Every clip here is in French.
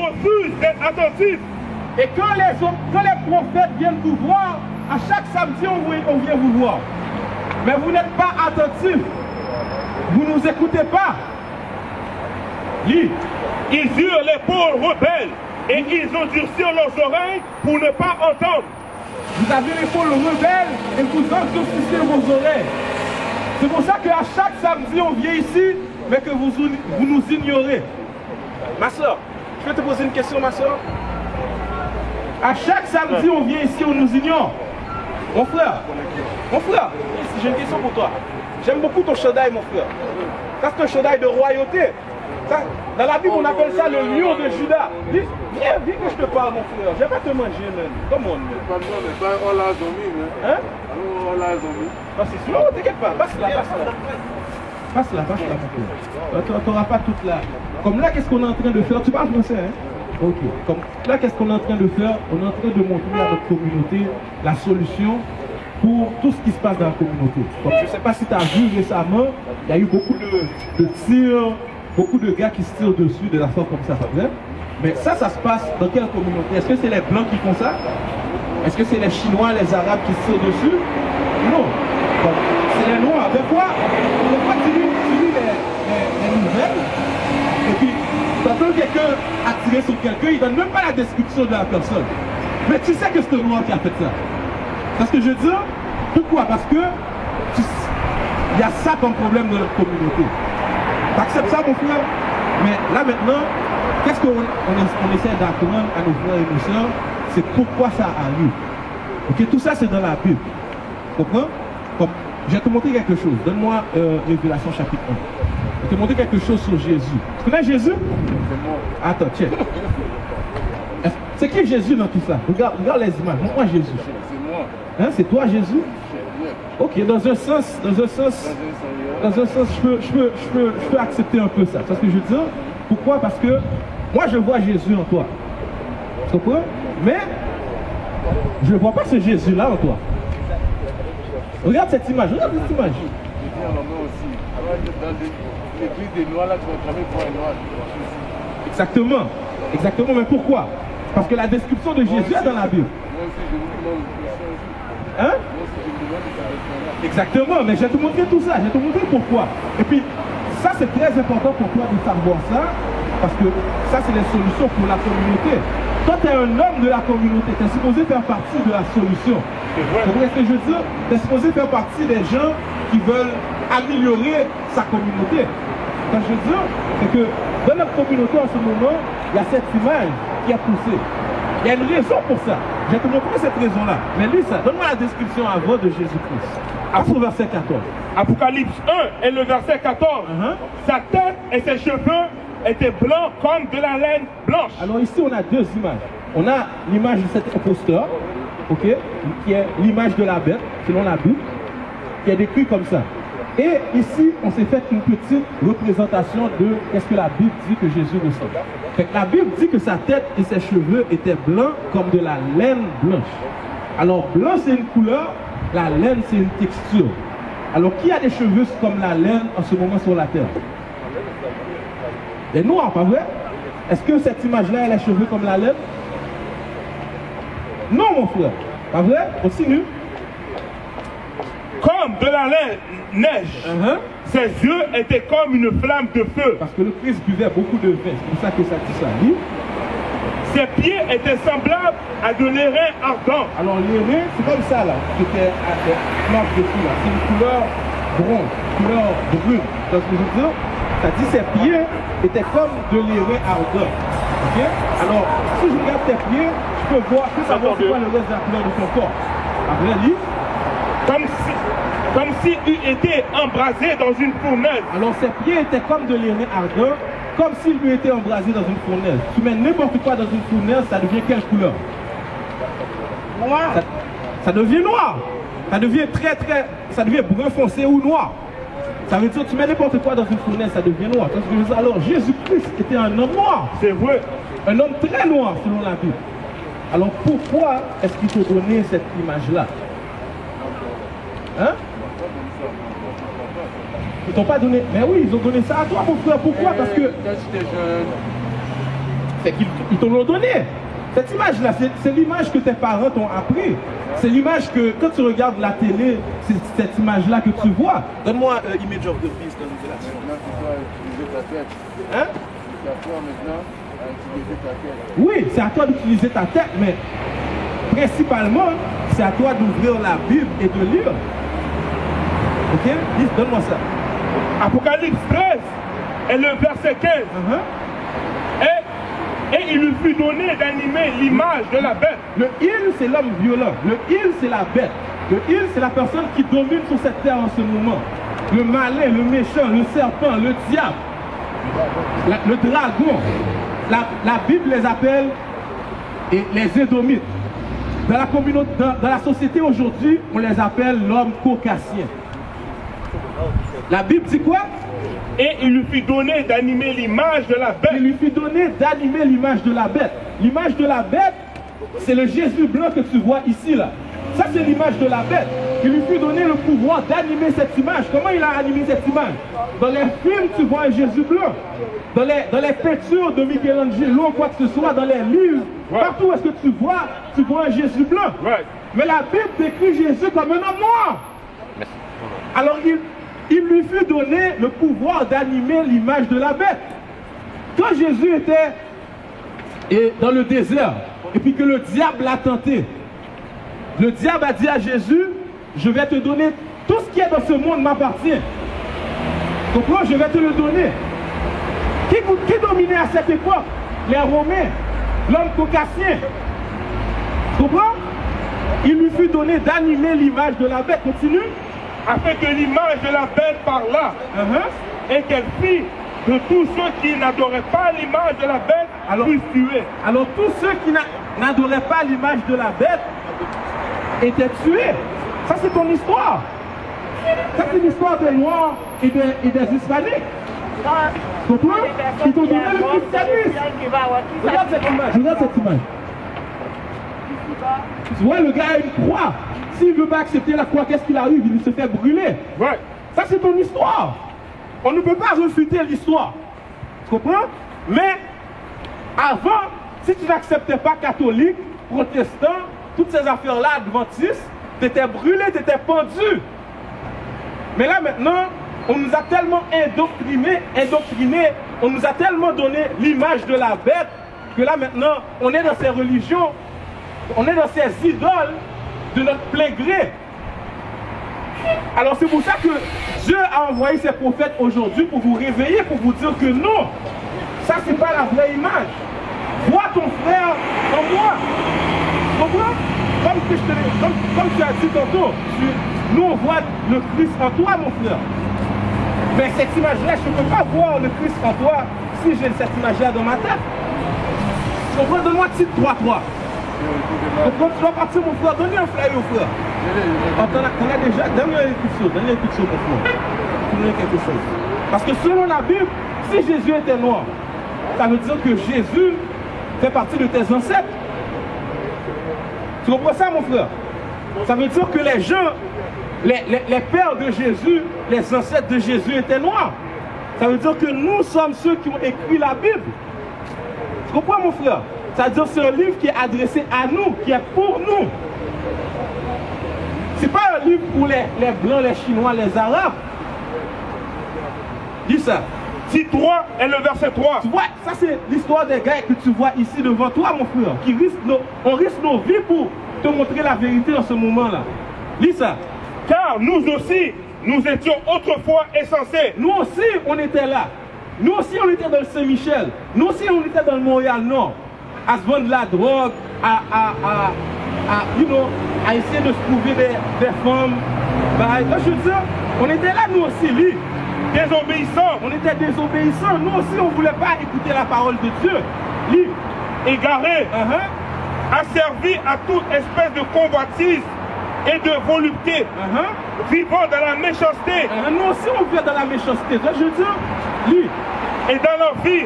refusent d'être attentifs. Et quand les prophètes viennent vous voir, à chaque samedi, on vient vous voir. Mais vous n'êtes pas attentifs. Vous ne nous écoutez pas. Ils eurent l'épaule rebelle et ils endurcirent leurs oreilles pour ne pas entendre. Vous avez l'épaule rebelle et vous endurcissez vos oreilles. C'est pour ça qu'à chaque samedi, on vient ici, mais que vous nous ignorez. Ma soeur, je vais te poser une question, ma soeur. À chaque samedi, on vient ici, on nous ignore. Mon frère, j'ai une question pour toi. J'aime beaucoup ton chandail, mon frère. Ça, c'est un chandail de royauté. Ça, dans la Bible, on appelle ça le lion de Juda. Viens que je te parle, mon frère. Je vais pas te manger, man. Come on, man. Hein? Non, c'est sûr. Non, t'inquiète pas. Passe là. Passe là, mon frère. Tu n'auras pas toute la... Comme là, qu'est-ce qu'on est en train de faire? Tu parles français, hein? Ok. Comme là, qu'est-ce qu'on est en train de faire? On est en train de montrer à notre communauté la solution pour tout ce qui se passe dans la communauté. Comme je ne sais pas si tu as vu récemment, il y a eu beaucoup de tirs, beaucoup de gars qui se tirent dessus, des affaires comme ça, vrai? Mais ça se passe dans quelle communauté? Est-ce que c'est les Blancs qui font ça? Est-ce que c'est les Chinois, les Arabes qui se tirent dessus? Non. C'est les Noirs. Des fois tu lis les nouvelles, et puis quand quelqu'un a tiré sur quelqu'un, il ne donne même pas la description de la personne. Mais tu sais que c'est le Noir qui a fait ça. C'est ce que je veux dire. Pourquoi? Parce que il y a ça comme problème dans notre communauté. Tu acceptes ça, mon frère? Mais là maintenant, qu'est-ce qu'on essaie d'apprendre à nos frères et nos sœurs? C'est pourquoi ça arrive. Ok, tout ça c'est dans la Bible. Tu comprends? Comme, je vais te montrer quelque chose. Donne-moi Révélation chapitre 1. Je vais te montrer quelque chose sur Jésus. Tu connais Jésus? Attends, tiens. C'est qui Jésus dans tout ça? Regarde les images. Montre-moi Jésus. C'est moi. Hein, c'est toi Jésus? Ok, dans un sens, je peux accepter un peu ça. C'est ce que je veux dire. Pourquoi? Parce que moi je vois Jésus en toi. Tu comprends? Mais je ne vois pas ce Jésus-là en toi. Regarde cette image, Je dis en main aussi. Dans l'église des Noirs, là, tu vas travailler pour un Noir. Exactement, mais pourquoi? Parce que la description de Jésus est dans la Bible. Moi aussi, je vous demande. Hein? Exactement, mais je vais te montrer tout ça, je vais te montrer pourquoi. Et puis, ça c'est très important pour toi de savoir ça, parce que ça c'est les solutions pour la communauté. Toi tu es un homme de la communauté, tu es supposé faire partie de la solution. Vous comprenez ce que je veux dire? Tu es supposé faire partie des gens qui veulent améliorer sa communauté. Ce que je veux dire, c'est que dans notre communauté en ce moment, il y a cette image qui est poussée. Il y a une raison pour ça. Je vais te montrer cette raison-là. Mais lis ça. Donne-moi la description avant de Jésus-Christ. Après le verset 14. Apocalypse 1 et le verset 14. Sa tête et ses cheveux étaient blancs comme de la laine blanche. Alors ici, on a deux images. On a l'image de cet imposteur, ok, qui est l'image de la bête, selon la Bible, qui est décrit comme ça. Et ici, on s'est fait une petite représentation de qu'est-ce que la Bible dit que Jésus ressemble. Fait que la Bible dit que sa tête et ses cheveux étaient blancs comme de la laine blanche. Alors, blanc, c'est une couleur, la laine, c'est une texture. Alors, qui a des cheveux comme la laine en ce moment sur la terre? Les noirs, pas vrai? Est-ce que cette image-là, elle a les cheveux comme la laine? Non, mon frère. Pas vrai? Continue. Comme de la neige. Ses yeux étaient comme une flamme de feu. Parce que le Christ buvait beaucoup de vin. C'est pour ça que ça dit ça. Oui? Ses pieds étaient semblables à de l'airain ardent. Alors l'airain, c'est comme ça là, qui était à des marques dessus là. C'est une couleur bronze, couleur brune. Donc ce que je veux dire, ça dit ses pieds étaient comme de l'airain ardent. Ok? Alors, si je regarde tes pieds, je peux voir que ça va c'est quoi le reste de la couleur de ton corps. Après, lis. Comme s'il eût été embrasé dans une fournaise. Alors ses pieds étaient comme de l'airain ardent, comme s'il lui était embrasé dans une fournaise. Tu mets n'importe quoi dans une fournaise, ça devient quelle couleur? Noir. Ça devient noir. Ça devient ça devient brun foncé ou noir. Ça veut dire que tu mets n'importe quoi dans une fournaise, ça devient noir. Alors Jésus-Christ était un homme noir. C'est vrai. Un homme très noir selon la Bible. Alors pourquoi est-ce qu'il te donnait cette image-là? Hein? Ils t'ont pas donné. Mais oui, ils ont donné ça à toi, mon frère. Pourquoi? Parce que. Quand j'étais jeune, Fait qu'ils te l'ont donné. Cette image-là, c'est l'image que tes parents t'ont appris. C'est l'image que, quand tu regardes la télé, c'est cette image-là que tu vois. Donne-moi Image of the Beast dans Révélation. Maintenant, tu dois utiliser ta tête. Hein? C'est à toi maintenant à utiliser ta tête. Oui, c'est à toi d'utiliser ta tête, mais principalement, c'est à toi d'ouvrir la Bible et de lire. Ok? Dis, donne-moi ça. Apocalypse 13 et le verset 15. Et il lui fut donné d'animer l'image de la bête. Le il, c'est l'homme violent. Le il, c'est la bête. Le il, c'est la personne qui domine sur cette terre en ce moment. Le malin, le méchant, le serpent, le diable, le dragon. La Bible les appelle les Édomites. Dans la communauté, dans la société aujourd'hui, on les appelle l'homme caucasien. La Bible dit quoi? Et il lui fut donné d'animer l'image de la bête. Il lui fut donné d'animer l'image de la bête. L'image de la bête, c'est le Jésus blanc que tu vois ici, là. Ça, c'est l'image de la bête. Il lui fut donné le pouvoir d'animer cette image. Comment il a animé cette image? Dans les films, tu vois un Jésus blanc. Dans les peintures de Michelangelo, quoi que ce soit, dans les livres, partout où est-ce que tu vois un Jésus blanc. Mais la Bible décrit Jésus comme un homme noir. Alors, il lui fut donné le pouvoir d'animer l'image de la bête. Quand Jésus était dans le désert, et puis que le diable l'a tenté, le diable a dit à Jésus, je vais te donner tout ce qui est dans ce monde m'appartient. Comprends? Je vais te le donner. Qui dominait à cette époque? Les Romains, l'homme caucasien. Comprends? Il lui fut donné d'animer l'image de la bête. Continue. Afin que l'image de la bête parlât, et qu'elle fit que tous ceux qui n'adoraient pas l'image de la bête puissent tuer. Alors tous ceux qui n'adoraient pas l'image de la bête étaient tués. Ça c'est ton histoire. Ça c'est l'histoire des Noirs et des Hispaniques. Tu comprends? Ils t'ont donné le christianisme. Regarde cette image. Regarde cette image. Tu vois, le gars a une croix. S'il ne veut pas accepter la croix, qu'est-ce qu'il arrive? Il se fait brûler. Ça, c'est ton histoire. On ne peut pas refuter l'histoire. Tu comprends? Mais avant, si tu n'acceptais pas catholique, protestant, toutes ces affaires-là, adventistes, tu étais brûlé, tu étais pendu. Mais là, maintenant, on nous a tellement indoctrinés, on nous a tellement donné l'image de la bête, que là, maintenant, on est dans ces religions, on est dans ces idoles de notre plein gré. Alors c'est pour ça que Dieu a envoyé ses prophètes aujourd'hui pour vous réveiller, pour vous dire que non, ça c'est pas la vraie image. Vois ton frère en moi. Comprends? Comme tu as dit tantôt, nous on voit le Christ en toi, mon frère. Mais cette image-là, je ne peux pas voir le Christ en toi si j'ai cette image-là dans ma tête. Comprends? Donne-moi titre 3-3. Donc, tu dois partir, mon frère. Donne-lui un flyer au frère. T'en as déjà. Donne-lui un coup de chaud. Donne-lui un coup de chaud, mon frère. Donne-lui quelque chose. Parce que selon la Bible, si Jésus était noir, ça veut dire que Jésus fait partie de tes ancêtres. Tu comprends ça, mon frère? Ça veut dire que les gens, les pères de Jésus, les ancêtres de Jésus étaient noirs. Ça veut dire que nous sommes ceux qui ont écrit la Bible. Tu comprends, mon frère? C'est-à-dire que c'est un livre qui est adressé à nous, qui est pour nous. Ce n'est pas un livre pour les Blancs, les Chinois, les Arabes. Dis ça. Si 3 et le verset 3. Tu vois, ça c'est l'histoire des gars que tu vois ici devant toi, mon frère. On risque nos vies pour te montrer la vérité dans ce moment-là. Lis ça. Car nous aussi, nous étions autrefois insensés. Nous aussi, on était là. Nous aussi, on était dans le Saint-Michel. Nous aussi, on était dans le Montréal-Nord. À se vendre de la drogue, à essayer de se trouver des femmes. Je veux dire, on était là, nous aussi, lui. Désobéissants. On était désobéissants. Nous aussi, on ne voulait pas écouter la parole de Dieu. Lui. Égarés. Asservis à toute espèce de convoitise et de volupté. Vivant dans la méchanceté. Nous aussi, on vit dans la méchanceté. Je veux dire, lui. Et dans leur vie,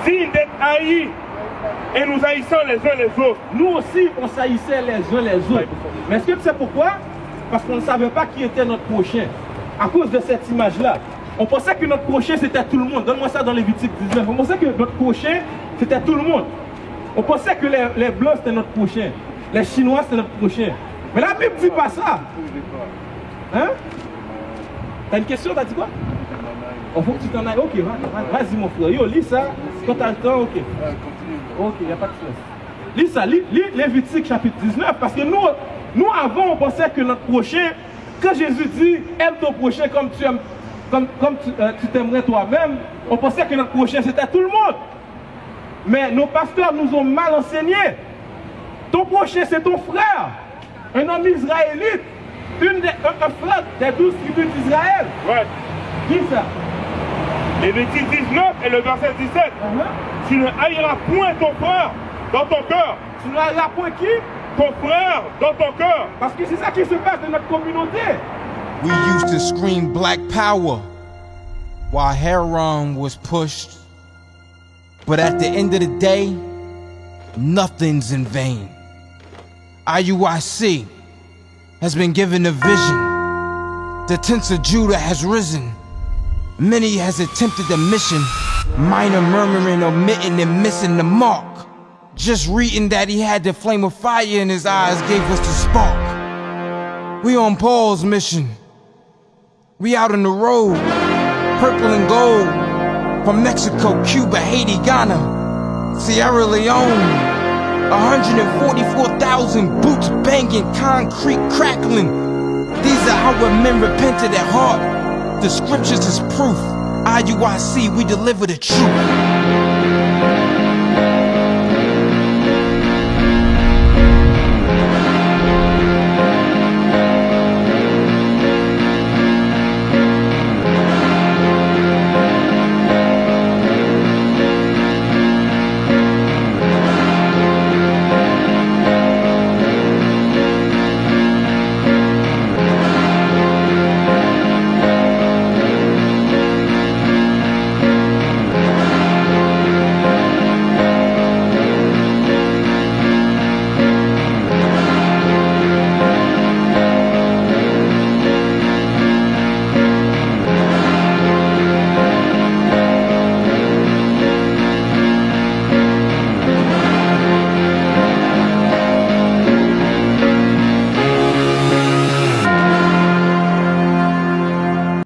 signe d'être haïs. Et nous haïssons les uns les autres. Nous aussi, on s'haïssait les uns les autres. Mais est-ce que tu sais pourquoi? Parce qu'on ne savait pas qui était notre prochain. À cause de cette image-là. On pensait que notre prochain c'était tout le monde. Donne-moi ça dans Lévitique 19. On pensait que notre prochain c'était tout le monde. On pensait que les blancs c'était notre prochain. Les chinois c'était notre prochain. Mais la Bible ne dit pas ça. Hein? T'as une question, t'as dit quoi? Il faut que tu t'en ailles. Ok, vas-y mon frère. Yo, lis ça. Quand t'as le temps, ok. Ok, il n'y a pas de stress. Lis ça, lis Lévitique chapitre 19. Parce que nous avant, on pensait que notre prochain, quand Jésus dit aime ton prochain comme tu aimes, comme tu t'aimerais toi-même, on pensait que notre prochain c'était tout le monde. Mais nos pasteurs nous ont mal enseigné. Ton prochain c'est ton frère, un homme israélite, un frère des 12 tribus d'Israël. Ouais. Dis ça. Lévitique 19 et le verset 17. Tu ne haïras point ton frère dans ton cœur. Tu ne haïras point qui? Ton frère dans ton cœur. Parce que c'est ça qui se passe dans notre communauté. We used to scream black power while Heron was pushed. But at the end of the day, nothing's in vain. IUIC has been given a vision. The tents of Judah has risen. Many has attempted the mission. Minor murmuring, omitting, and missing the mark. Just reading that he had the flame of fire in his eyes gave us the spark. We on Paul's mission. We out on the road, purple and gold. From Mexico, Cuba, Haiti, Ghana, Sierra Leone. 144,000 boots banging, concrete crackling. These are our men repented at heart. The scriptures is proof. IUIC, we deliver the truth.